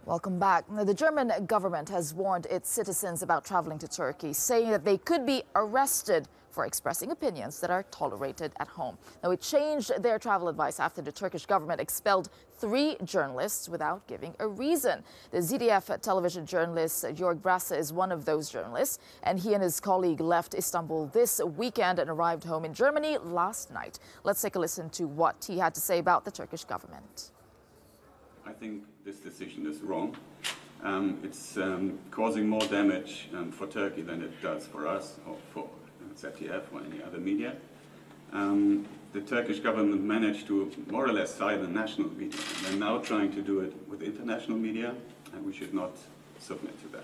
Welcome back. The German government has warned its citizens about traveling to Turkey, saying that they could be arrested for expressing opinions that are tolerated at home. Now, it changed their travel advice after the Turkish government expelled 3 journalists without giving a reason. The ZDF television journalist Jörg Brasse is one of those journalists, and he and his colleague left Istanbul this weekend and arrived home in Germany last night. Let's take a listen to what he had to say about the Turkish government. I think this decision is wrong. It's causing more damage for Turkey than it does for us or for ZDF or any other media. The Turkish government managed to more or less silence national media, and they're now trying to do it with international media, and we should not submit to that.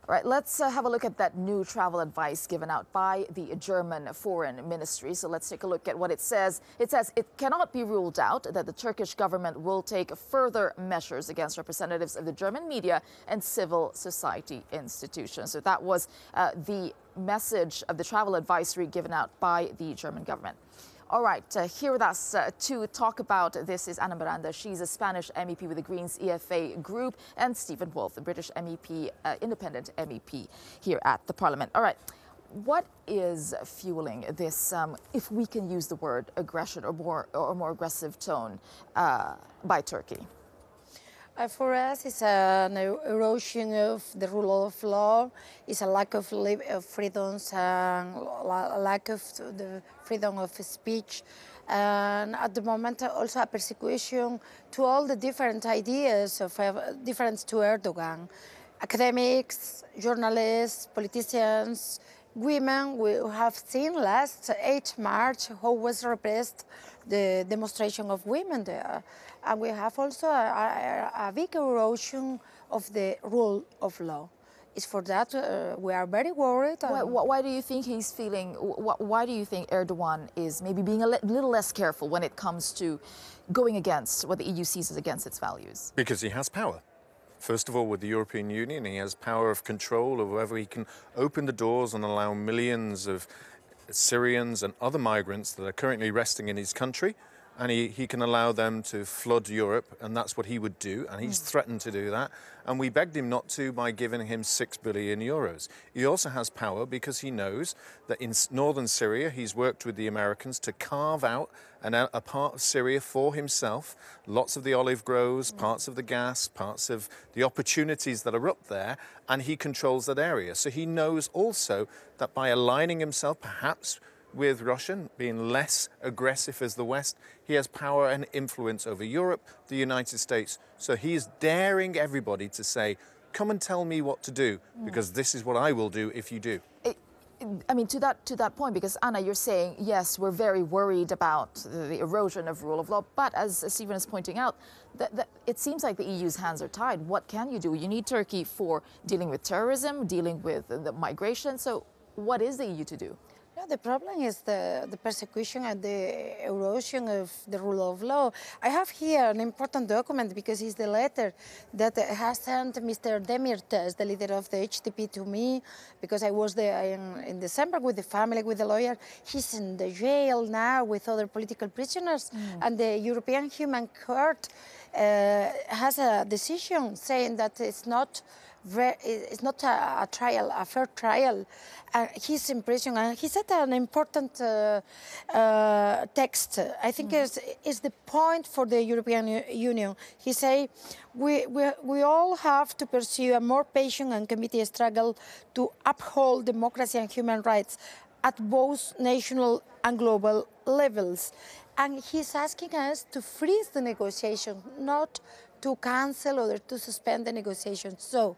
All right, let's have a look at that new travel advice given out by the German Foreign Ministry. So let's take a look at what it says. It says it cannot be ruled out that the Turkish government will take further measures against representatives of the German media and civil society institutions. So that was the message of the travel advisory given out by the German government. All right, here with us to talk about this is Ana Miranda. She's a Spanish MEP with the Greens EFA group, and Stephen Wolf, a British MEP, independent MEP here at the Parliament. All right, what is fueling this, if we can use the word aggression or more aggressive tone by Turkey? For us, it's an erosion of the rule of law. It's a lack of freedoms and a lack of the freedom of speech. And at the moment, also a persecution to all the different ideas of different to Erdogan. Academics, journalists, politicians, women. We have seen last 8 March how was repressed the demonstration of women there. And we have also a big erosion of the rule of law. It's for that we are very worried. Why do you think he's feeling, why do you think Erdogan is maybe being a little less careful when it comes to going against what the EU sees as against its values? Because he has power. First of all, with the European Union, he has power of control of whether he can open the doors and allow millions of Syrians and other migrants that are currently resting in his country, and he can allow them to flood Europe, and that's what he would do, and he's threatened to do that, and we begged him not to by giving him 6 billion euros. He also has power because he knows that in northern Syria he's worked with the Americans to carve out a part of Syria for himself, lots of the olive groves, parts of the gas, parts of the opportunities that are up there, and he controls that area. So he knows also that by aligning himself perhaps with Russia, being less aggressive as the West, he has power and influence over Europe, the United States. So he's daring everybody to say, come and tell me what to do, because this is what I will do if you do. I mean, to that point, because Anna, you're saying, yes, we're very worried about the erosion of rule of law, but as Stephen is pointing out, that it seems like the EU's hands are tied. What can you do? You need Turkey for dealing with terrorism, dealing with the migration. So what is the EU to do? No, the problem is the persecution and the erosion of the rule of law. I have here an important document because it's the letter that has sent Mr. Demirtas, the leader of the HDP, to me, because I was there in December with the family, with the lawyer. He's in the jail now with other political prisoners, and the European Human Court has a decision saying that it's not a trial, a fair trial. He's in prison, and he said an important text. I think is the point for the European Union. He say, we all have to pursue a more patient and committed struggle to uphold democracy and human rights at both national and global levels. And he's asking us to freeze the negotiations, not to cancel or to suspend the negotiations. So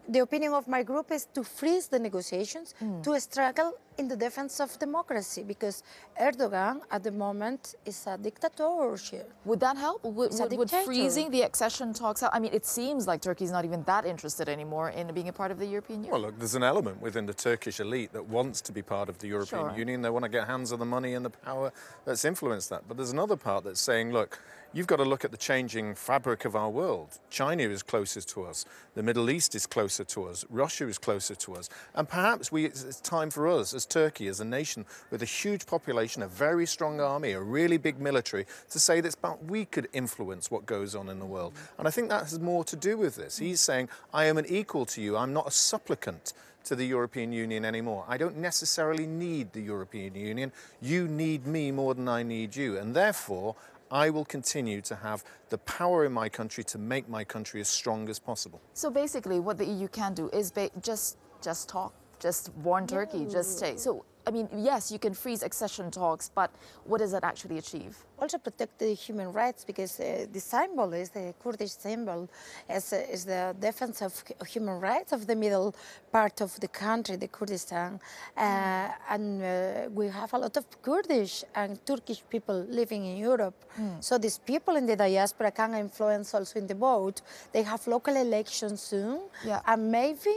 the opinion of my group is to freeze the negotiations, to struggle in the defense of democracy, because Erdogan at the moment is a dictatorship. Would that help? Would freezing the accession talks help? I mean, it seems like Turkey's not even that interested anymore in being a part of the European Union. Well, look, there's an element within the Turkish elite that wants to be part of the European Union. They want to get hands on the money and the power that's influenced that. But there's another part that's saying, look, you've got to look at the changing fabric of our world. China is closest to us. The Middle East is closer to us. Russia is closer to us. And perhaps it's time for us, as as Turkey, as a nation with a huge population, a very strong army, a really big military, to say that we could influence what goes on in the world. And I think that has more to do with this. He's saying, I am an equal to you. I'm not a supplicant to the European Union anymore. I don't necessarily need the European Union. You need me more than I need you. And therefore, I will continue to have the power in my country to make my country as strong as possible. So basically what the EU can do is just talk, just warn Turkey, just say. So, I mean, yes, you can freeze accession talks, but what does that actually achieve? Also protect the human rights, because the symbol is the Kurdish symbol, is the defense of human rights of the middle part of the country, the Kurdistan. And we have a lot of Kurdish and Turkish people living in Europe. So these people in the diaspora can influence also in the vote. They have local elections soon. And maybe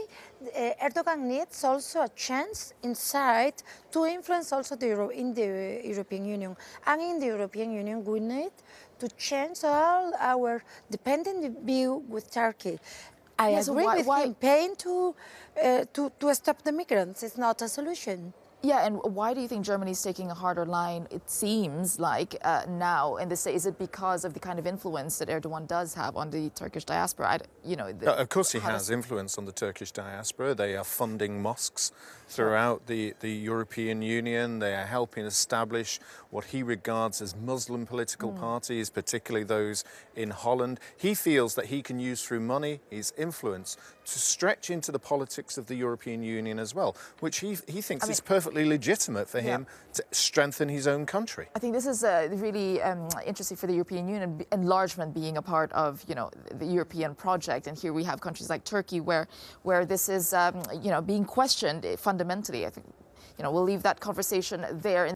Erdogan needs also a chance inside to influence also in the European Union. And in the European Union, we need to change all our dependent view with Turkey. I agree with him. Paying to stop the migrants is not a solution. Yeah, and why do you think Germany is taking a harder line, it seems like, now? And is it because of the kind of influence that Erdogan does have on the Turkish diaspora? Of course he has influence on the Turkish diaspora. They are funding mosques throughout the European Union. They are helping establish what he regards as Muslim political parties, particularly those in Holland. He feels that he can use through money, his influence, to stretch into the politics of the European Union as well, which he thinks is perfectly legitimate for him to strengthen his own country. I think this is really interesting for the European Union, enlargement being a part of, the European project. And here we have countries like Turkey where this is, being questioned fundamentally. I think, we'll leave that conversation there.